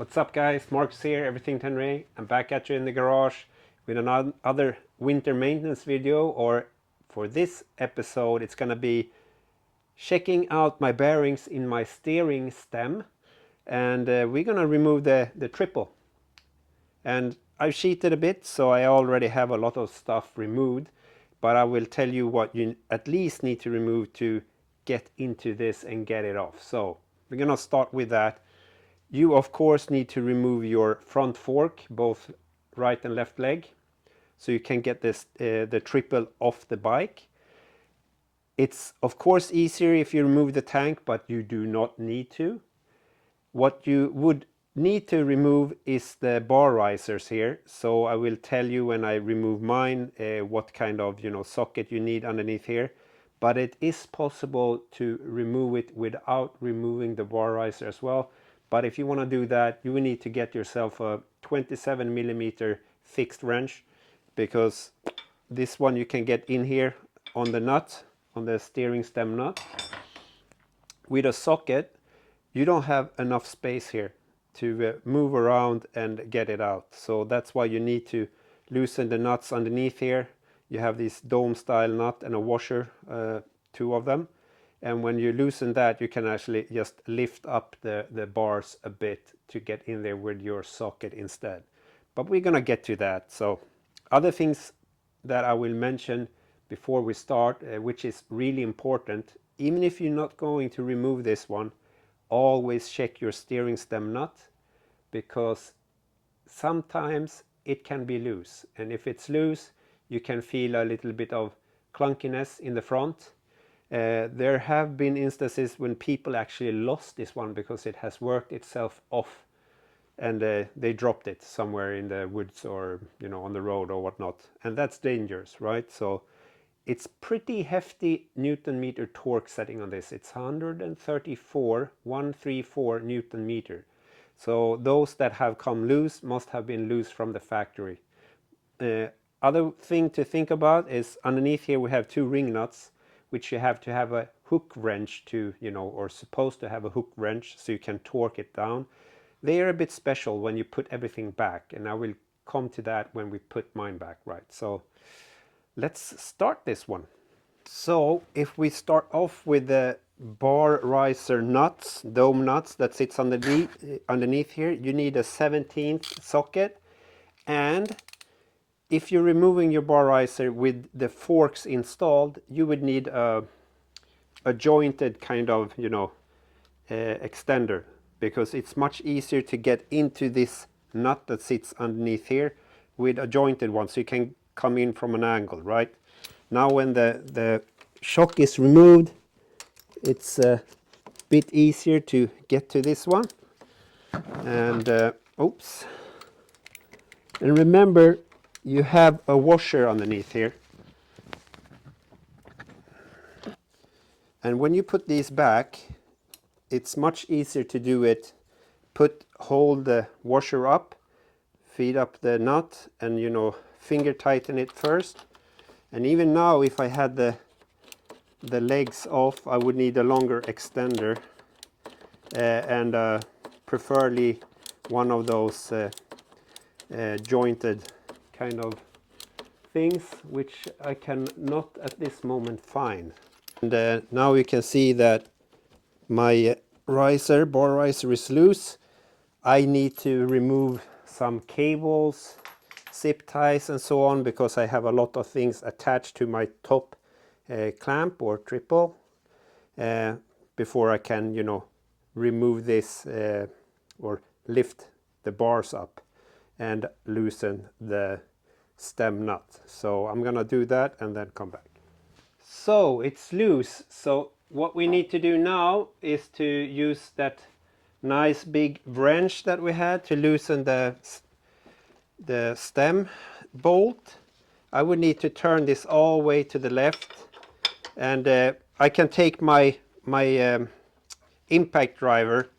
What's up guys, Marcus here, Everything Tenere. I'm back at you in the garage with another winter maintenance video, or for this episode it's gonna be checking out my bearings in my steering stem, and we're gonna remove the triple. And I've cheated a bit, so I already have a lot of stuff removed, but I will tell you what you at least need to remove to get into this and get it off. So we're gonna start with that. You of course need to remove your front fork, both right and left leg, so you can get this the triple off the bike. It's of course easier if you remove the tank, but you do not need to. What you would need to remove is the bar risers here. So I will tell you when I remove mine what kind of socket you need underneath here. But it is possible to remove it without removing the bar riser as well. But if you want to do that, you will need to get yourself a 27mm fixed wrench, because this one you can get in here on the nut, on the steering stem nut. With a socket, you don't have enough space here to move around and get it out. So that's why you need to loosen the nuts underneath here. You have this dome style nut and a washer, two of them. And when you loosen that, you can actually just lift up the bars a bit to get in there with your socket instead. But we're gonna get to that. So other things that I will mention before we start, which is really important, even if you're not going to remove this one, always check your steering stem nut, because sometimes it can be loose. And if it's loose, you can feel a little bit of clunkiness in the front. There have been instances when people actually lost this one because it has worked itself off, and they dropped it somewhere in the woods or on the road or whatnot, and that's dangerous, right? So it's pretty hefty Newton meter torque setting on this. It's 134 Newton meter. So those that have come loose must have been loose from the factory. Other thing to think about is underneath here we have two ring nuts, which you have to have a hook wrench to, or supposed to have a hook wrench so you can torque it down. They are a bit special when you put everything back, and I will come to that when we put mine back, right? So let's start this one. So if we start off with the bar riser nuts, dome nuts that sits underneath here, you need a 17th socket. And if you're removing your bar riser with the forks installed, you would need a jointed kind of extender, because it's much easier to get into this nut that sits underneath here with a jointed one, so you can come in from an angle, right? Now when the shock is removed, it's a bit easier to get to this one. And oops, and remember, you have a washer underneath here, and when you put these back, it's much easier to do it. Hold the washer up, feed up the nut, and finger tighten it first. And even now, if I had the legs off, I would need a longer extender, and preferably one of those jointed kind of things, which I can not at this moment find. And now you can see that my bar riser is loose. I need to remove some cables, zip ties and so on, because I have a lot of things attached to my top clamp or triple before I can remove this or lift the bars up and loosen the stem nut. So I'm gonna do that and then come back. So it's loose. So what we need to do now is to use that nice big wrench that we had to loosen the stem bolt. I would need to turn this all the way to the left, and I can take my impact driver,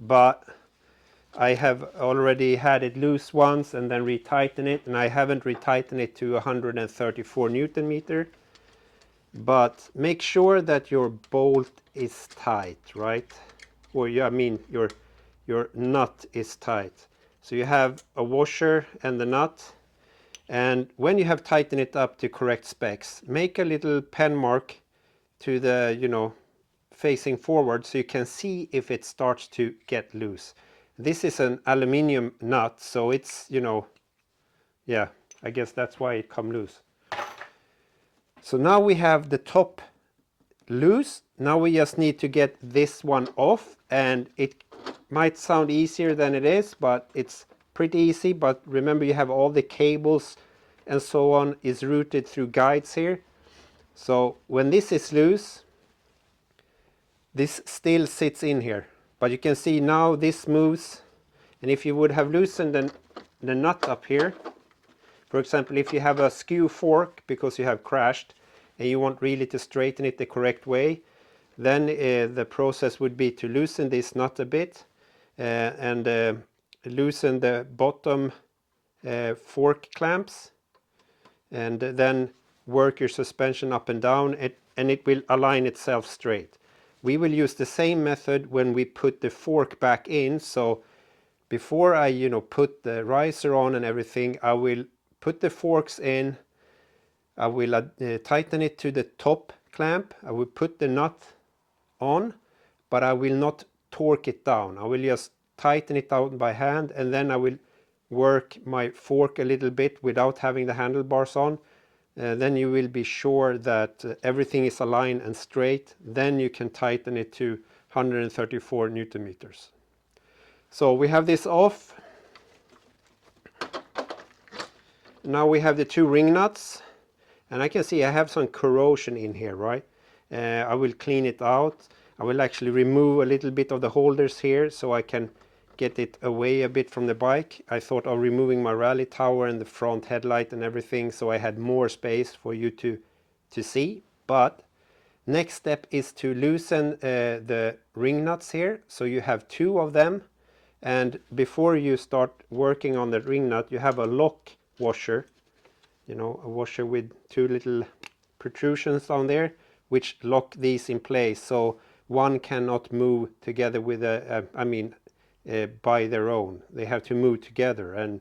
but I have already had it loose once and then retighten it, and I haven't retightened it to 134 Newton meter. But make sure that your bolt is tight, right? Or I mean your your nut is tight. So you have a washer and the nut, and when you have tightened it up to correct specs, make a little pen mark to the, you know, facing forward so you can see if it starts to get loose. This is an aluminium nut, so it's, you know, yeah, I guess that's why it come loose. So now we have the top loose. Now we just need to get this one off, and it might sound easier than it is, but it's pretty easy. But remember, you have all the cables and so on is routed through guides here. So when this is loose, this still sits in here, but you can see now this moves. And if you would have loosened the nut up here, for example, if you have a skew fork because you have crashed and you want really to straighten it the correct way, then the process would be to loosen this nut a bit and loosen the bottom fork clamps, and then work your suspension up and down, and it will align itself straight. We will use the same method when we put the fork back in. So before I, you know, put the riser on and everything, I will put the forks in. I will tighten it to the top clamp. I will put the nut on, but I will not torque it down. I will just tighten it down by hand, and then I will work my fork a little bit without having the handlebars on. Then you will be sure that everything is aligned and straight. Then you can tighten it to 134 Newton meters. So we have this off. Now we have the two ring nuts, and I can see I have some corrosion in here, right? I will clean it out. I will actually remove a little bit of the holders here so I can get it away a bit from the bike. I thought of removing my rally tower and the front headlight and everything, so I had more space for you to see. But next step is to loosen the ring nuts here. So you have two of them, and before you start working on the ring nut, you have a lock washer, you know, a washer with two little protrusions down there which lock these in place, so one cannot move together with by their own. They have to move together, and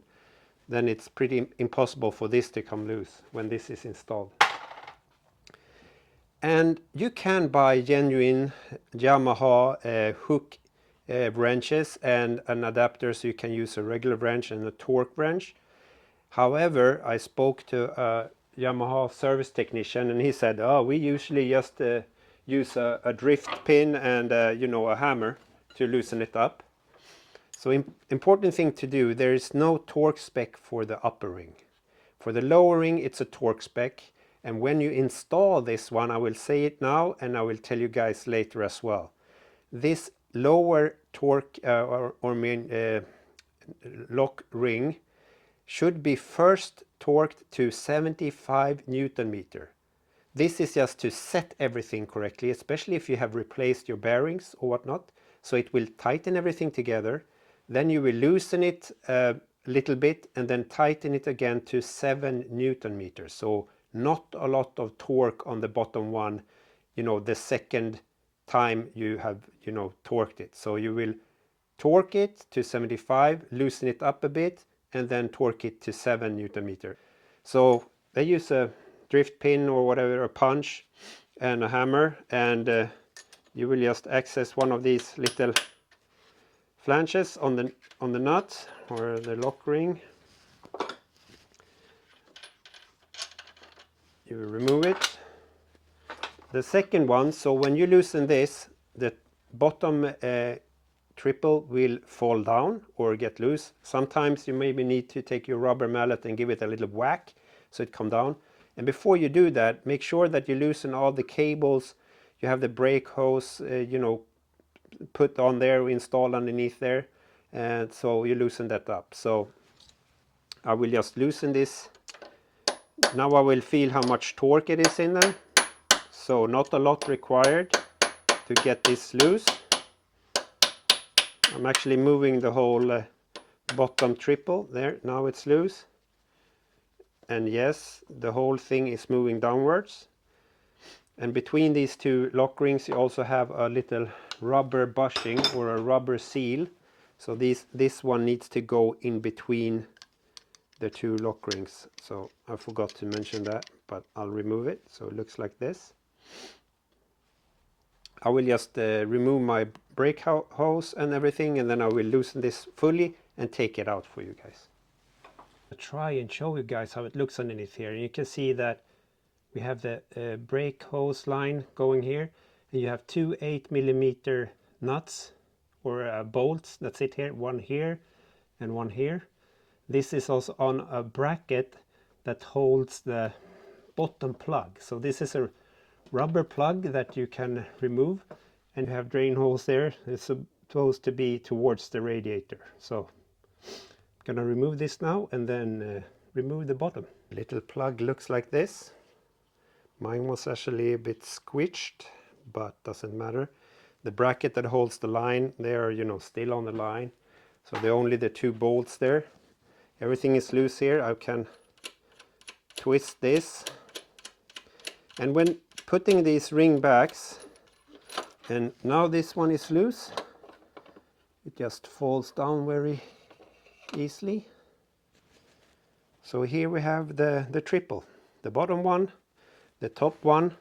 then it's pretty impossible for this to come loose when this is installed. And you can buy genuine Yamaha hook wrenches and an adapter, so you can use a regular wrench and a torque wrench. However, I spoke to a Yamaha service technician, and he said, oh, we usually just use a drift pin and you know, a hammer to loosen it up. So important thing to do, there is no torque spec for the upper ring. For the lower ring, it's a torque spec. And when you install this one, I will say it now and I will tell you guys later as well. This lower torque lock ring should be first torqued to 75 Newton meter. This is just to set everything correctly, especially if you have replaced your bearings or whatnot. So it will tighten everything together. Then you will loosen it a little bit and then tighten it again to 7 Newton meters. So not a lot of torque on the bottom one, you know, the second time you have, you know, torqued it. So you will torque it to 75, loosen it up a bit, and then torque it to 7 Newton meter. So they use a drift pin or whatever, a punch and a hammer, and you will just access one of these little flanges on the nut or the lock ring. You will remove it. The second one, so when you loosen this, the bottom triple will fall down or get loose. Sometimes you maybe need to take your rubber mallet and give it a little whack so it come down. And before you do that, make sure that you loosen all the cables. You have the brake hose, you know, put on there, installed underneath there, and so you loosen that up. So I will just loosen this. Now I will feel how much torque it is in there. So not a lot required to get this loose. I'm actually moving the whole bottom triple there. Now it's loose. And yes, the whole thing is moving downwards. And between these two lock rings you also have a little rubber bushing or a rubber seal So this one needs to go in between the two lock rings. So I forgot to mention that, but I'll remove it. So it looks like this. I will just remove my brake hose and everything, and then I will loosen this fully and take it out for you guys. I'll try and show you guys how it looks underneath here. And you can see that we have the brake hose line going here, and you have two 8mm nuts or bolts that sit here, one here and one here. This is also on a bracket that holds the bottom plug. So this is a rubber plug that you can remove, and you have drain holes there. It's supposed to be towards the radiator. So I'm gonna remove this now and then remove the bottom. Little plug looks like this. Mine was actually a bit squished, but doesn't matter. The bracket that holds the line, they are, you know, still on the line. So they're only the two bolts there. Everything is loose here. I can twist this. And when putting these ring backs, and now this one is loose, it just falls down very easily. So here we have the triple, the bottom one, the top one,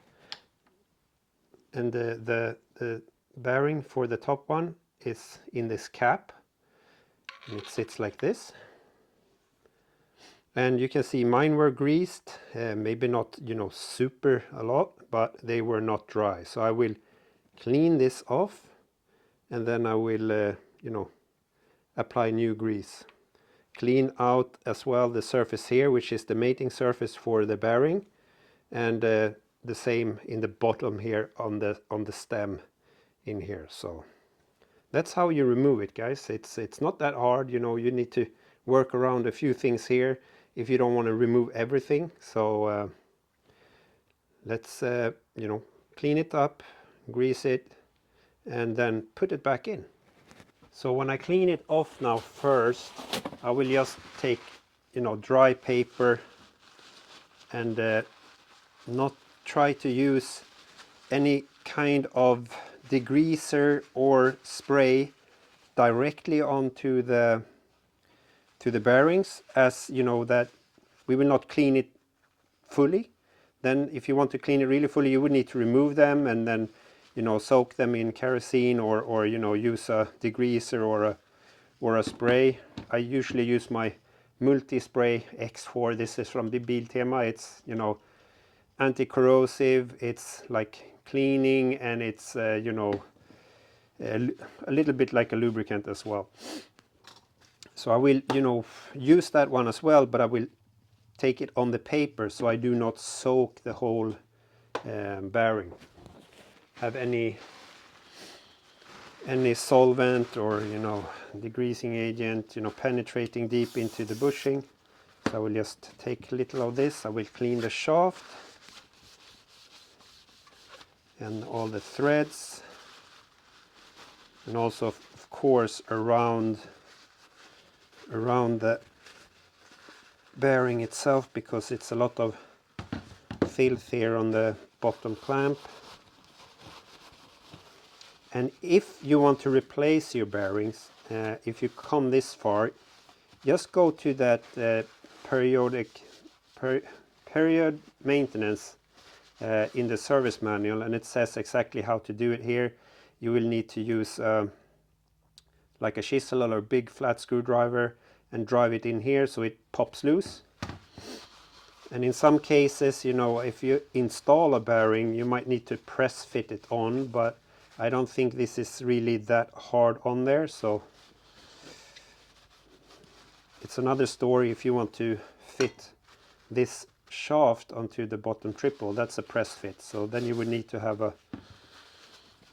and the bearing for the top one is in this cap, and it sits like this. And you can see mine were greased, maybe not, you know, super a lot, but they were not dry. So I will clean this off, and then I will, you know, apply new grease. Clean out as well the surface here, which is the mating surface for the bearing, and the same in the bottom here on the stem in here. So that's how you remove it, guys. It's not that hard, you know. You need to work around a few things here if you don't want to remove everything. So let's you know, clean it up, grease it, and then put it back in. So when I clean it off now first, I will just take, you know, dry paper and not try to use any kind of degreaser or spray directly onto the bearings, as you know that we will not clean it fully. Then if you want to clean it really fully, you would need to remove them and then, you know, soak them in kerosene or you know, use a degreaser or a spray. I usually use my multi-spray X4. This is from the Biltema. It's, you know, anti-corrosive, it's like cleaning, and it's you know, a little bit like a lubricant as well. So I will, you know, use that one as well, but I will take it on the paper so I do not soak the whole bearing. Have any solvent or, you know, degreasing agent, you know, penetrating deep into the bushing. So I will just take a little of this. I will clean the shaft and all the threads, and also of course around the bearing itself, because it's a lot of filth here on the bottom clamp. And if you want to replace your bearings, if you come this far, just go to that period maintenance in the service manual, and it says exactly how to do it here. You will need to use like a chisel or a big flat screwdriver and drive it in here so it pops loose. And in some cases, you know, if you install a bearing, you might need to press fit it on, but I don't think this is really that hard on there. So it's another story if you want to fit this shaft onto the bottom triple. That's a press fit, so then you would need to have a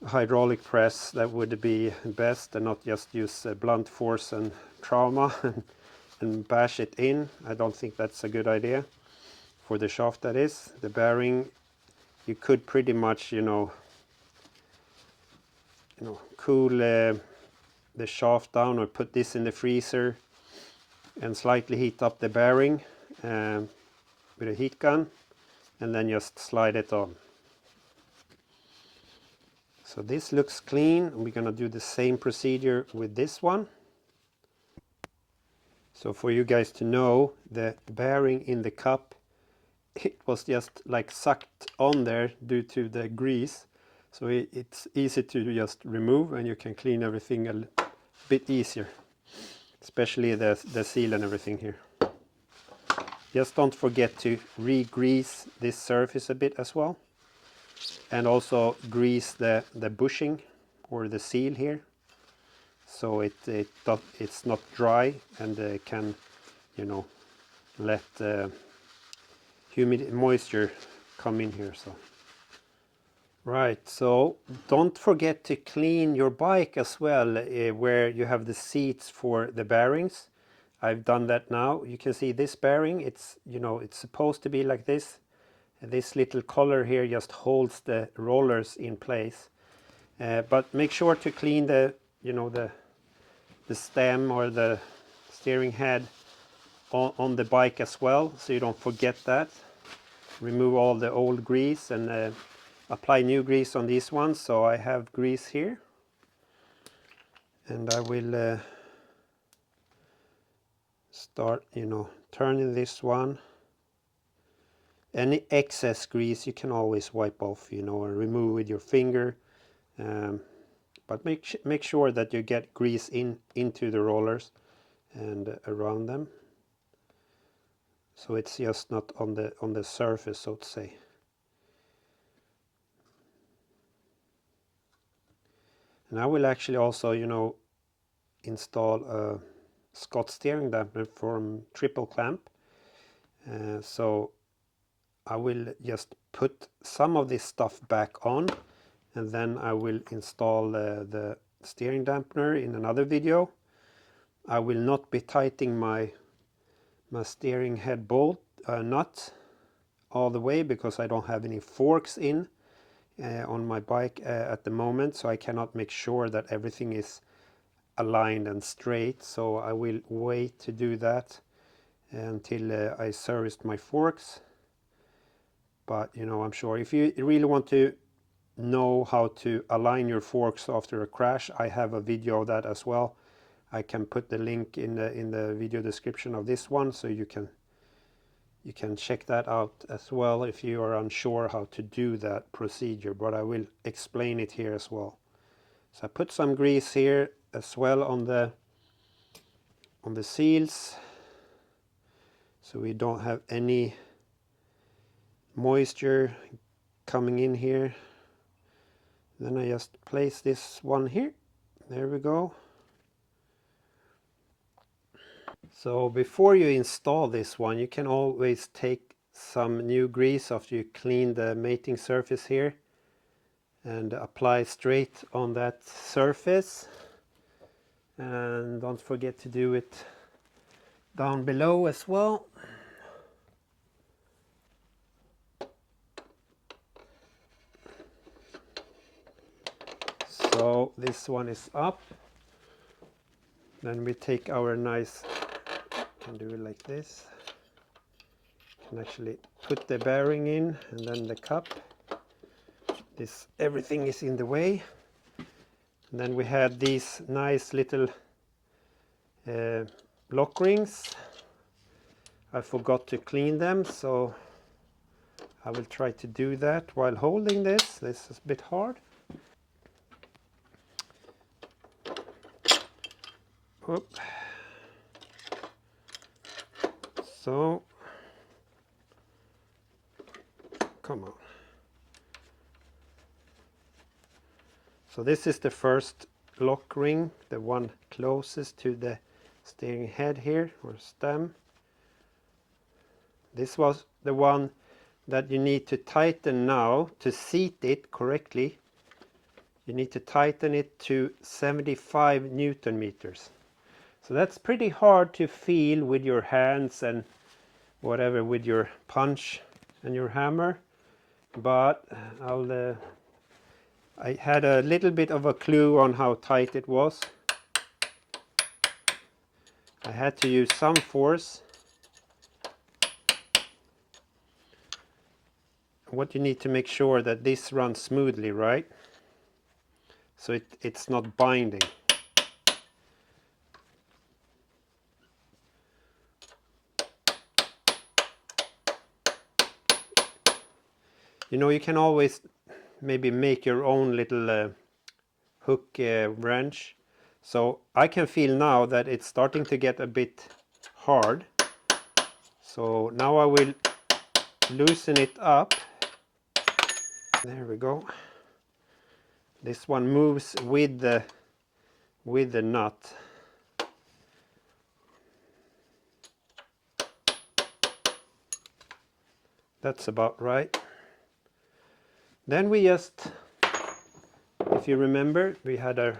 hydraulic press. That would be best, and not just use blunt force and trauma and bash it in. I don't think that's a good idea for the shaft. That is the bearing. You could pretty much, you know, cool the shaft down, or put this in the freezer and slightly heat up the bearing with a heat gun, and then just slide it on. So this looks clean. We're gonna do the same procedure with this one. So for you guys to know, the bearing in the cup, it was just like sucked on there due to the grease. So it's easy to just remove, and you can clean everything a bit easier, especially the seal and everything here. Just don't forget to re-grease this surface a bit as well, and also grease the bushing or the seal here, so it's not dry and can, you know, let humid moisture come in here. So right, so don't forget to clean your bike as well, where you have the seats for the bearings. I've done that now. You can see this bearing, it's, you know, it's supposed to be like this. This little collar here just holds the rollers in place. But make sure to clean the, you know, the stem or the steering head on the bike as well, so you don't forget that. Remove all the old grease and apply new grease on these ones. So I have grease here, and I will start, you know, turning this one. Any excess grease you can always wipe off, you know, or remove with your finger. But make sure that you get grease into the rollers and around them, so it's just not on the surface, so to say. And I will actually also, you know, install a Scott steering dampener from Triple Clamp. So I will just put some of this stuff back on, and then I will install the steering dampener in another video. I will not be tightening my steering head bolt nut all the way, because I don't have any forks in on my bike at the moment, so I cannot make sure that everything is aligned and straight. So I will wait to do that until I serviced my forks. But you know, I'm sure if you really want to know how to align your forks after a crash, I have a video of that as well. I can put the link in the video description of this one, so you can check that out as well if you are unsure how to do that procedure, but I will explain it here as well. So I put some grease here as well on the seals, so we don't have any moisture coming in here. Then I just place this one here. There we go. So before you install this one, you can always take some new grease after you clean the mating surface here and apply straight on that surface. And don't forget to do it down below as well. So this one is up. Then we take our nice, can do it like this. Can actually put the bearing in, and then the cup. This, everything is in the way. And then we had these nice little lock rings. I forgot to clean them, so I will try to do that while holding this. This is a bit hard. Oop. So, come on. So this is the first lock ring, the one closest to the steering head here, or stem. This was the one that you need to tighten now to seat it correctly. You need to tighten it to 75 Newton meters. So that's pretty hard to feel with your hands and whatever, with your punch and your hammer. But I had a little bit of a clue on how tight it was. I had to use some force. What you need to make sure that this runs smoothly, right? So it's not binding. You know, you can always maybe make your own little hook wrench. So I can feel now that it's starting to get a bit hard. So now I will loosen it up. There we go. This one moves with the nut. That's about right. Then we just, if you remember, we had a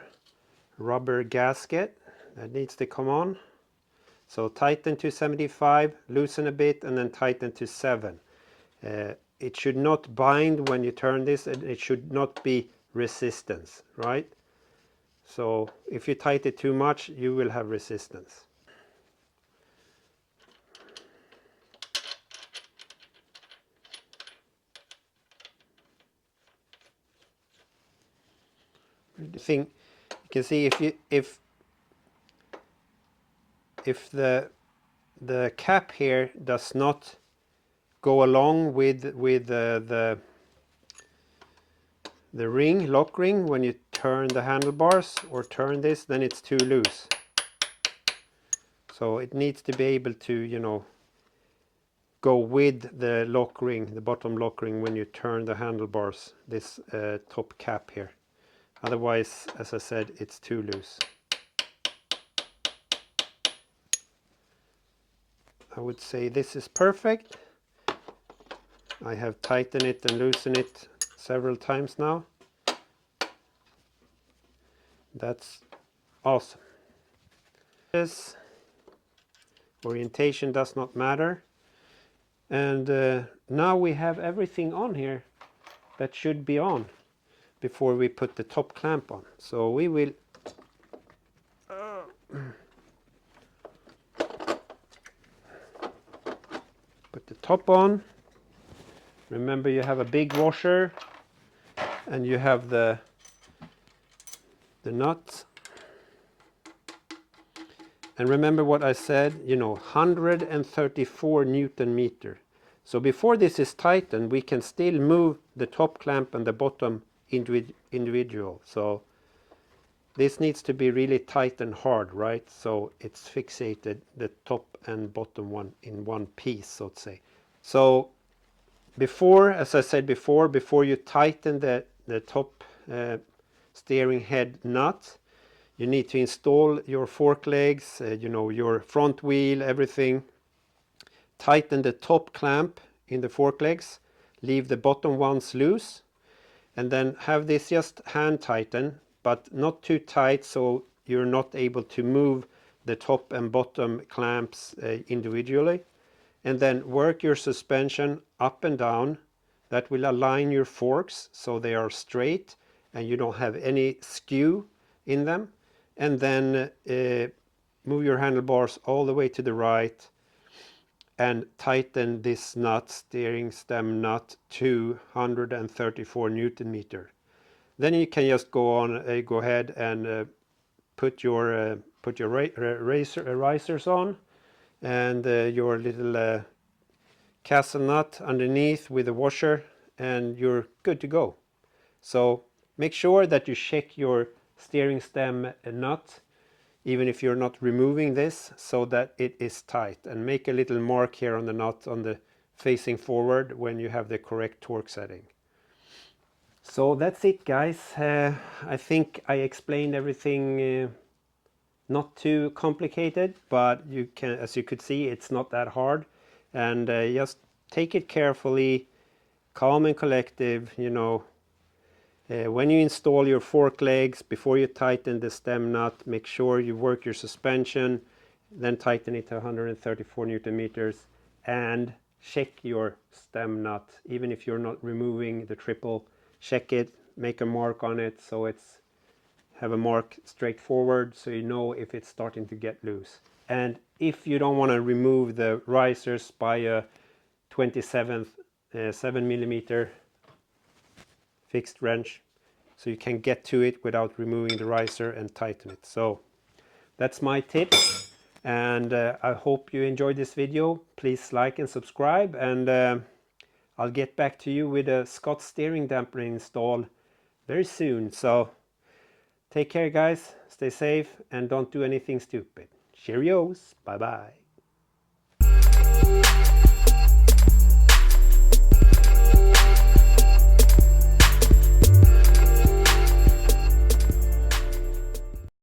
rubber gasket that needs to come on. So tighten to 75, loosen a bit, and then tighten to 7. It should not bind when you turn this, and it should not be resistance, right? So if you tighten it too much, you will have resistance. The thing you can see, if the cap here does not go along with the ring, lock ring, when you turn the handlebars or turn this, then it's too loose. So it needs to be able to, you know, go with the lock ring, the bottom lock ring, when you turn the handlebars, this top cap here. Otherwise, as I said, it's too loose. I would say this is perfect. I have tightened it and loosened it several times now. That's awesome. This orientation does not matter. And now we have everything on here that should be on before we put the top clamp on. So we will put the top on. Remember, you have a big washer and you have the nut. And remember what I said, you know, 134 Newton meter. So before this is tightened, we can still move the top clamp and the bottom individual. So this needs to be really tight and hard, right? So it's fixated, the top and bottom one in one piece, so to say. So before, as I said before you tighten the top steering head nut, you need to install your fork legs, you know, your front wheel, everything. Tighten the top clamp in the fork legs, leave the bottom ones loose, and then have this just hand tighten, but not too tight so you're not able to move the top and bottom clamps individually. And then work your suspension up and down. That will align your forks so they are straight and you don't have any skew in them. And then move your handlebars all the way to the right and tighten this nut, steering stem nut, to 134 Newton meter. Then you can just go ahead and put your risers on, and your little castle nut underneath with the washer, and you're good to go. So make sure that you check your steering stem nut, even if you're not removing this, so that it is tight, and make a little mark here on the nut on the facing forward when you have the correct torque setting. So that's it, guys. I think I explained everything not too complicated, but you can, as you could see, it's not that hard. And just take it carefully, calm and collective, you know. When you install your fork legs, before you tighten the stem nut, make sure you work your suspension, then tighten it to 134 Newton meters, and check your stem nut. Even if you're not removing the triple, check it, make a mark on it, so it's have a mark straight forward, so you know if it's starting to get loose. And if you don't want to remove the risers by a 27th 7mm fixed wrench, so you can get to it without removing the riser and tighten it. So that's my tip, and I hope you enjoyed this video. Please like and subscribe, and I'll get back to you with a Scott steering damper install very soon. So take care guys, stay safe and don't do anything stupid. Cheerios, bye bye.